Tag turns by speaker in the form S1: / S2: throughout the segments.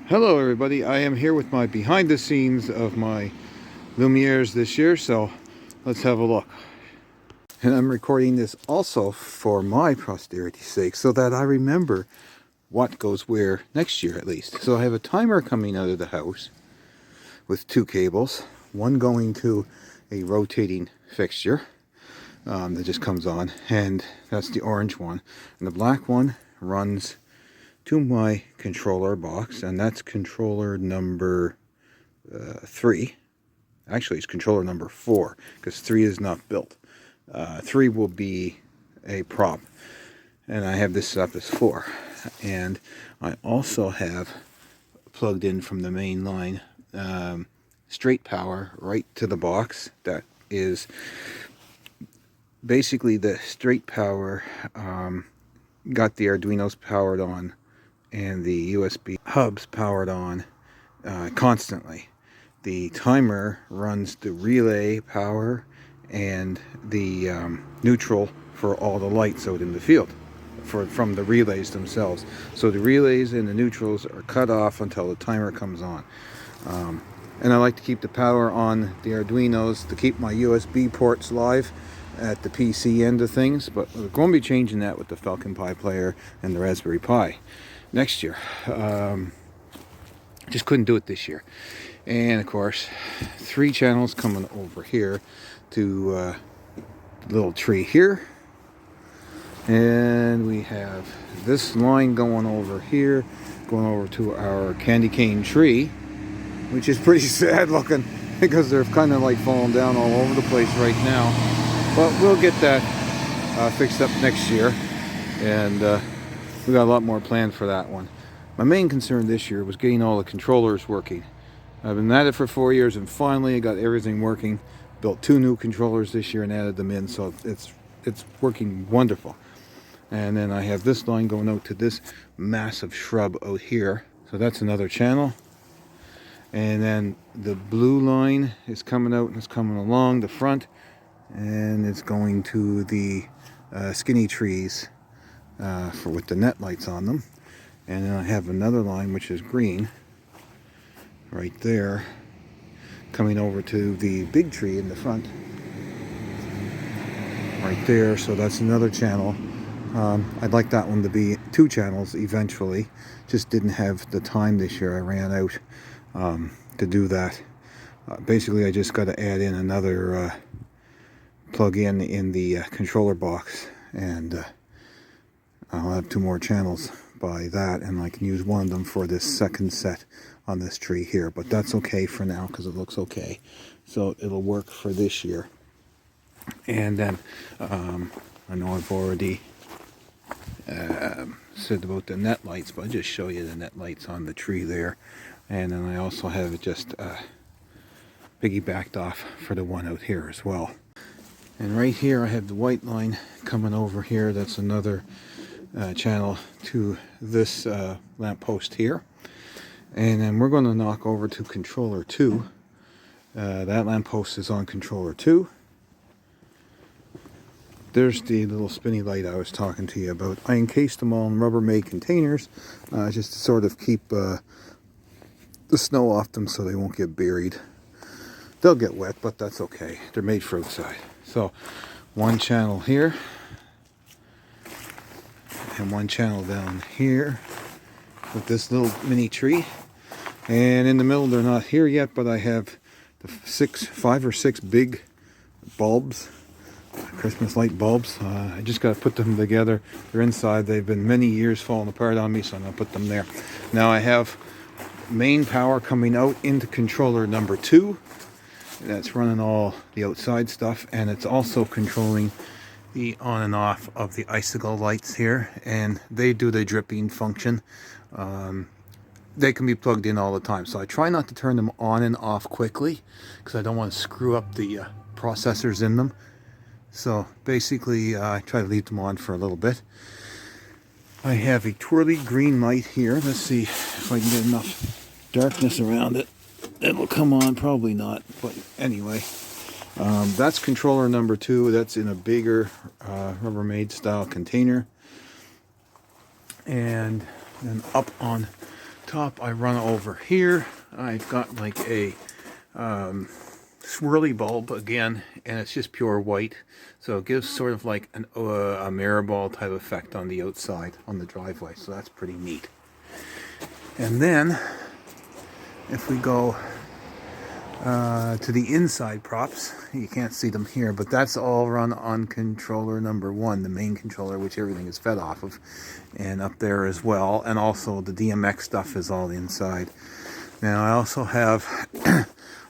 S1: Hello everybody, I am here with my behind the scenes of my Lumieres this year, so let's have a look. And I'm recording this also for my posterity's sake, so that I remember what goes where next year at least. So I have a timer coming out of the house with two cables, one going to a rotating fixture that just comes on, and that's the orange one, and the black one runs to my controller box, and that's controller number 3. Actually, it's controller number 4 because 3 is not built. 3 will be a prop, and I have this up as 4. And I also have plugged in from the main line straight power right to the box. That is basically the straight power. Got the Arduinos powered on and the USB hubs powered on constantly. The timer runs the relay power and the neutral for all the lights out in the field from the relays themselves. So the relays and the neutrals are cut off until the timer comes on. And I like to keep the power on the Arduinos to keep my USB ports live at the PC end of things, but we're going to be changing that with the Falcon Pi player and the Raspberry Pi next year. Just couldn't do it this year. And of course, 3 channels coming over here to the little tree here, and we have this line going over here, going over to our candy cane tree, which is pretty sad looking because they're kind of like falling down all over the place right now. But we'll get that fixed up next year, and we got a lot more planned for that one. My main concern this year was getting all the controllers working. I've been at it for 4 years, and finally I got everything working. Built 2 new controllers this year and added them in, so it's working wonderful. And then I have this line going out to this massive shrub out here, so that's another channel. And then the blue line is coming out and it's coming along the front, and it's going to the skinny trees with the net lights on them. And then I have another line which is green right there coming over to the big tree in the front right there, so that's another channel. I'd like that one to be 2 channels eventually, just didn't have the time this year. I ran out to do that. Basically I just got to add in another plug-in in the controller box, and I'll have 2 more channels by that, and I can use one of them for this second set on this tree here, but that's okay for now because it looks okay, so it'll work for this year. And then I know I've already said about the net lights, but I'll just show you the net lights on the tree there. And then I also have it just piggybacked off for the one out here as well. And right here I have the white line coming over here. That's another channel to this lamppost here. And then we're going to knock over to controller 2. That lamppost is on controller 2. There's the little spinny light I was talking to you about. I encased them all in Rubbermaid containers just to sort of keep the snow off them so they won't get buried. They'll get wet, but that's okay. They're made for outside. So 1 channel here and 1 channel down here with this little mini tree. And in the middle, they're not here yet, but I have the 5 or 6 big bulbs, Christmas light bulbs. I just got to put them together. They're inside. They've been many years falling apart on me, so I'm going to put them there. Now I have main power coming out into controller number 2. That's running all the outside stuff, and it's also controlling the on and off of the icicle lights here, and they do the dripping function. They can be plugged in all the time, so I try not to turn them on and off quickly because I don't want to screw up the processors in them. So basically I try to leave them on for a little bit. I have a twirly green light here. Let's see if I can get enough darkness around it. It'll come on, probably not, but anyway. That's controller number 2. That's in a bigger Rubbermaid style container. And then up on top I run over here. I've got like a swirly bulb again, and it's just pure white, so it gives sort of like a mirror ball type effect on the outside on the driveway, so that's pretty neat. And then if we go to the inside props, you can't see them here, but that's all run on controller number 1, the main controller, which everything is fed off of, and up there as well, and also the DMX stuff is all inside. Now I also have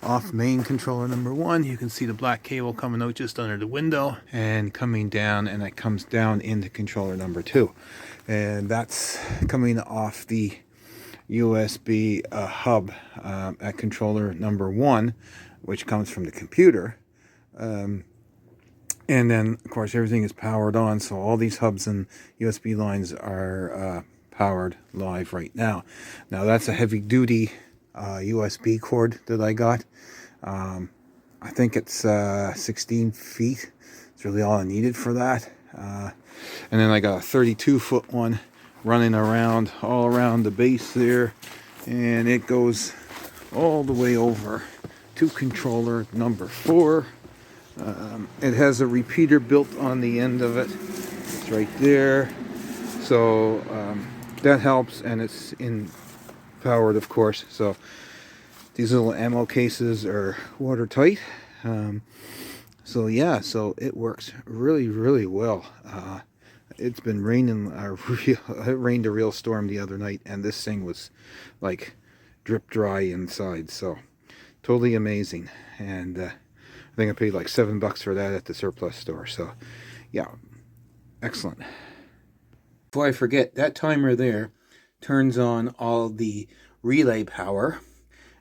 S1: off main controller number 1, you can see the black cable coming out just under the window and coming down, and it comes down into controller number 2, and that's coming off the USB hub at controller number 1, which comes from the computer, and then of course everything is powered on, so all these hubs and USB lines are powered live right now. Now that's a heavy duty USB cord that I got. I think it's 16 feet. It's really all I needed for that. And then I got a 32-foot one running around all around the base there, and it goes all the way over to controller number 4. It has a repeater built on the end of it. It's right there, so that helps, and it's in powered, of course. So these little ammo cases are watertight. So yeah, so it works really well. It's been raining it rained a real storm the other night, and this thing was like drip dry inside, so totally amazing. And I think I paid like $7 for that at the surplus store. So yeah, excellent. Before I forget, that timer there turns on all the relay power,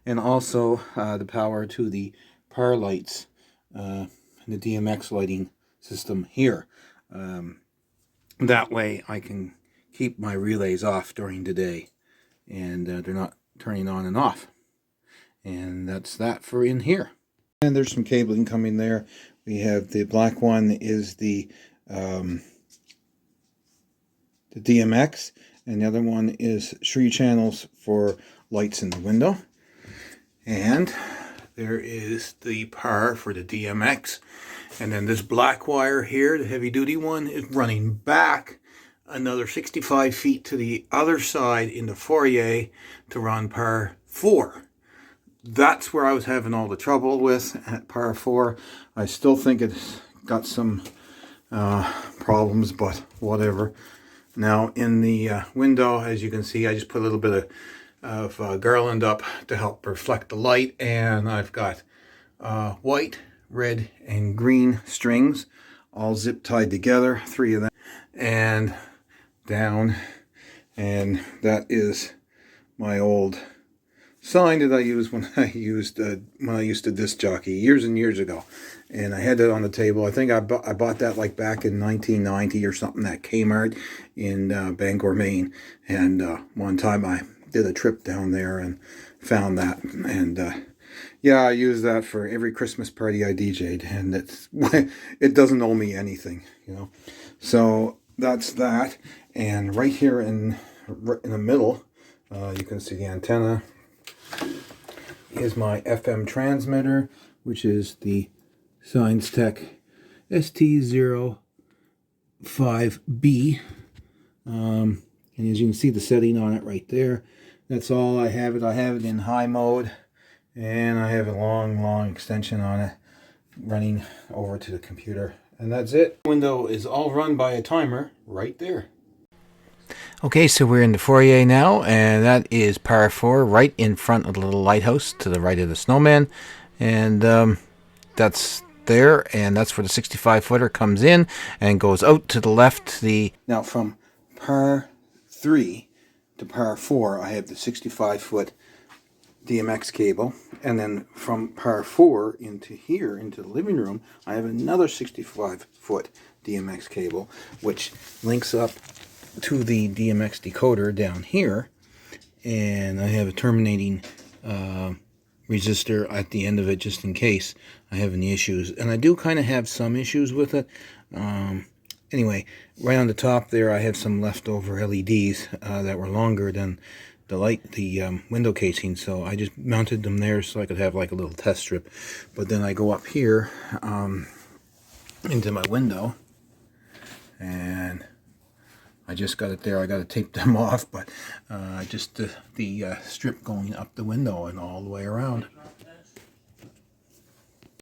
S1: and also the power to the power lights, the DMX lighting system here. That way I can keep my relays off during the day, and they're not turning on and off. And that's that for in here. And there's some cabling coming there. We have the black one is the DMX, and the other one is 3 channels for lights in the window. And there is the power for the DMX. And then this black wire here, the heavy duty one, is running back another 65 feet to the other side in the foyer to run power 4. That's where I was having all the trouble with at power 4. I still think it's got some problems, but whatever. Now in the window, as you can see, I just put a little bit of garland up to help reflect the light, and I've got white, red, and green strings all zip tied together, 3 of them, and down. And that is my old sign that I used when I used to disc jockey years and years ago, and I had that on the table. I think I bought that like back in 1990 or something at Kmart in Bangor, Maine. And one time I did a trip down there and found that, and yeah, I use that for every Christmas party I DJ'd, and it doesn't owe me anything, you know. So that's that. And right here in the middle, you can see the antenna is my FM transmitter, which is the ScienceTech ST05B. And as you can see the setting on it right there, that's all I have it. I have it in high mode, and I have a long extension on it running over to the computer, and that's it. The window is all run by a timer right there. Okay, so we're in the foyer now, and that is power 4 right in front of the little lighthouse to the right of the snowman, and that's there, and that's where the 65-footer comes in and goes out to the left. Now from power 3 to power 4, I have the 65-foot DMX cable, and then from power 4 into here, into the living room, I have another 65-foot DMX cable, which links up to the DMX decoder down here, and I have a terminating resistor at the end of it just in case I have any issues, and I do kind of have some issues with it. Anyway, right on the top there I have some leftover LEDs that were longer than the window casing, so I just mounted them there so I could have like a little test strip. But then I go up here into my window, and I just got it there. I got to tape them off, but just the strip going up the window and all the way around.